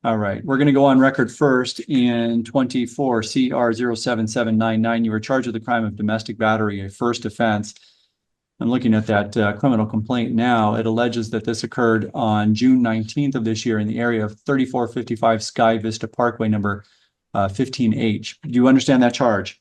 All right, we're going to go on record first in 24 CR 07799. You were charged with the crime of domestic battery, a first offense. I'm looking at that criminal complaint now. It alleges that this occurred on June 19th of this year in the area of 3455 Sky Vista Parkway, number 15H. Do you understand that charge?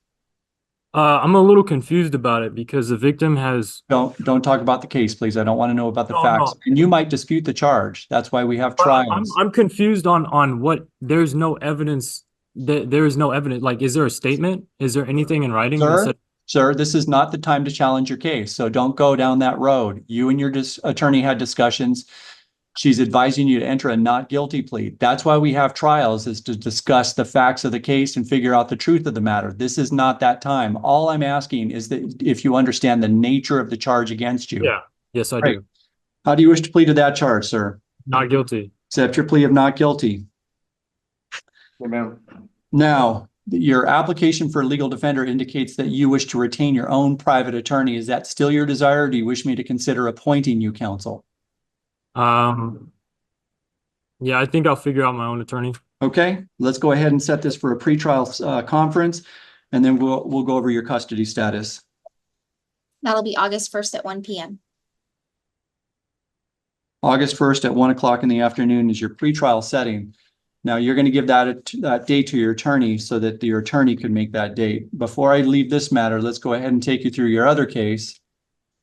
I'm a little confused about it because the victim has. Don't talk about the case, please. I don't want to know about the No, facts. no. And you might dispute the charge. That's why we have But I'm trials. I'm confused on what. There's no evidence. There is no evidence. Like, is there a statement? Is there anything in writing that Sir, said? sir, this is not the time to challenge your case. So don't go down that road. You and your attorney had discussions. She's advising you to enter a not guilty plea. That's why we have trials, is to discuss the facts of the case and figure out the truth of the matter. This is not that time. All I'm asking is that if you understand the nature of the charge against you. Yeah. Yes, I Right. do. How do you wish to plead to that charge, sir? Not guilty. Accept your plea of not guilty. Amen. Now, your application for a legal defender indicates that you wish to retain your own private attorney. Is that still your desire, or do you wish me to consider appointing you counsel? Um. Yeah, I think I'll figure out my own attorney. Okay, let's go ahead and set this for a pretrial conference, and then we'll go over your custody status. That'll be August 1st at 1 p.m. August 1st at 1 o'clock in the afternoon is your pretrial setting. Now, you're going to give that date to your attorney so that your attorney can make that date. Before I leave this matter, let's go ahead and take you through your other case.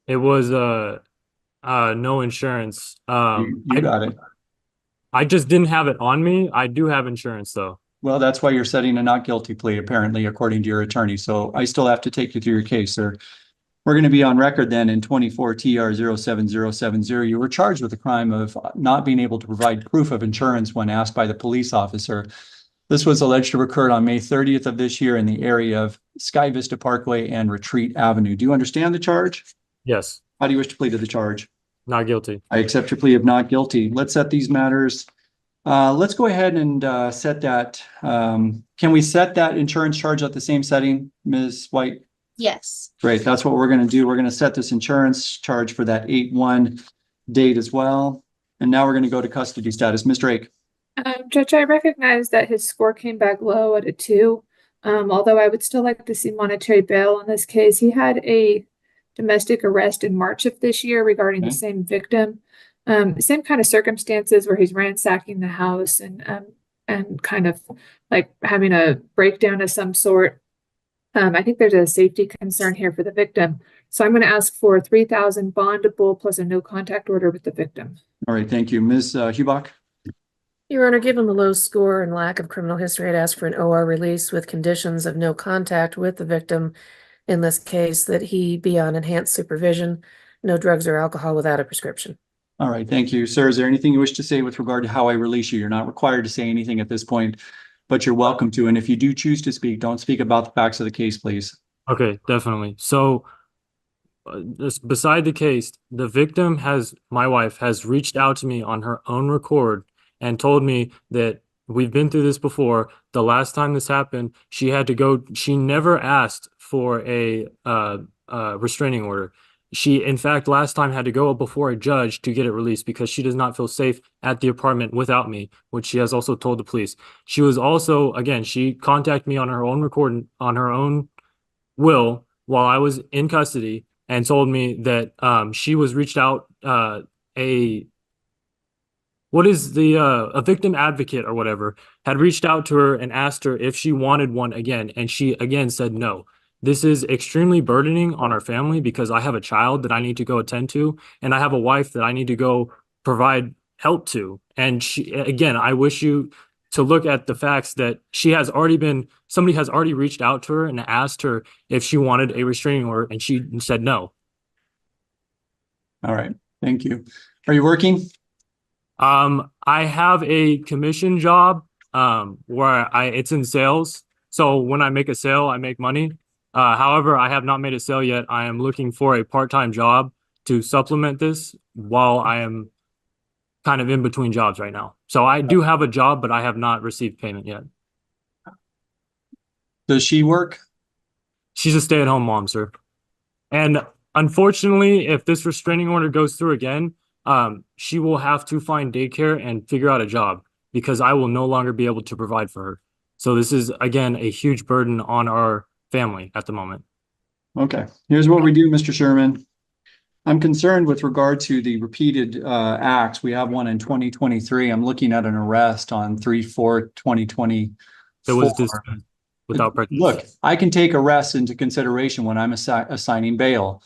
It was no insurance. You got it. I just didn't have it on me. I do have insurance though. Well, that's why you're setting a not guilty plea, apparently, according to your attorney. So I still have to take you through your case, sir. We're going to be on record then in 24 TR 07070. You were charged with the crime of not being able to provide proof of insurance when asked by the police officer. This was alleged to have occurred on May 30th of this year in the area of Sky Vista Parkway and Retreat Avenue. Do you understand the charge? Yes. How do you wish to plead to the charge? Not guilty. I accept your plea of not guilty. Let's set these matters. Let's go ahead and set that. Can we set that insurance charge at the same setting, Ms. White? Yes. Great. That's what we're going to do. We're going to set this insurance charge for that 8/1 date as well. And now we're going to go to custody status. Mr. Drake. Judge, I recognize that his score came back low at a 2. Although I would still like to see monetary bail on this case. He had a domestic arrest in March of this year regarding the same victim. Same kind of circumstances where he's ransacking the house and kind of like having a breakdown of some sort. I think there's a safety concern here for the victim. So I'm going to ask for $3,000 bondable plus a no contact order with the victim. All right. Thank you. Ms. Hubach. Your Honor, given the low score and lack of criminal history, I'd ask for an OR release with conditions of no contact with the victim in this case, that he be on enhanced supervision, no drugs or alcohol without a prescription. All right. Thank you. Sir, is there anything you wish to say with regard to how I release you? You're not required to say anything at this point, but you're welcome to. And if you do choose to speak, don't speak about the facts of the case, please. Okay, definitely. So, beside the case, the victim my wife has reached out to me on her own record and told me that we've been through this before. The last time this happened, she had to go. She never asked for a restraining order. She, in fact, last time had to go before a judge to get it released because she does not feel safe at the apartment without me, which she has also told the police. She was also, again, she contacted me on her own record, on her own will, while I was in custody, and told me that she was reached out, a victim advocate or whatever had reached out to her and asked her if she wanted one again, and she again said no. This is extremely burdening on our family because I have a child that I need to go attend to, and I have a wife that I need to go provide help to. And she, again, I wish you to look at the facts that somebody has already reached out to her and asked her if she wanted a restraining order, and she said no. All right. Thank you. Are you working? I have a commission job where it's in sales. So when I make a sale, I make money. However, I have not made a sale yet. I am looking for a part-time job to supplement this while I am kind of in between jobs right now. So I do have a job, but I have not received payment yet. Does she work? She's a stay-at-home mom, sir. And unfortunately, if this restraining order goes through again, she will have to find daycare and figure out a job because I will no longer be able to provide for her. So this is, again, a huge burden on our family at the moment. Okay, here's what we do, Mr. Sherman. I'm concerned with regard to the repeated acts. We have one in 2023. I'm looking at an arrest on 3/4/2024. That was dismissed without prejudice. Look, I can take arrests into consideration when I'm assigning bail.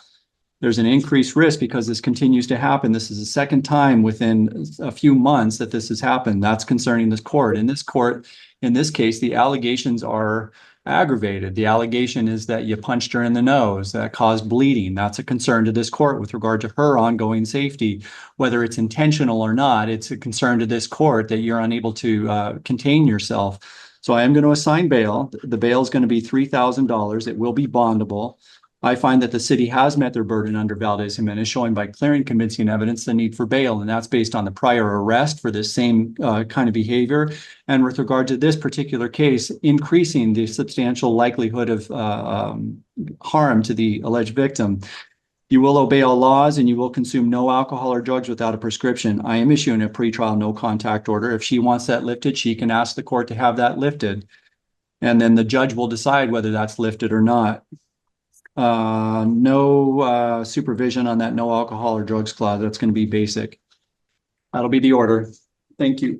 There's an increased risk because this continues to happen. This is the second time within a few months that this has happened. That's concerning this court. In this case, the allegations are aggravated. The allegation is that you punched her in the nose, that caused bleeding. That's a concern to this court with regard to her ongoing safety. Whether it's intentional or not, it's a concern to this court that you're unable to contain yourself. So I am going to assign bail. The bail is going to be $3,000. It will be bondable. I find that the city has met their burden under Valdez-Jimenez, showing by clear and convincing evidence the need for bail, and that's based on the prior arrest for this same kind of behavior. And with regard to this particular case, increasing the substantial likelihood of harm to the alleged victim. You will obey all laws and you will consume no alcohol or drugs without a prescription. I am issuing a pretrial no contact order. If she wants that lifted, she can ask the court to have that lifted. And then the judge will decide whether that's lifted or not. No supervision on that no alcohol or drugs clause. That's going to be basic. That'll be the order. Thank you.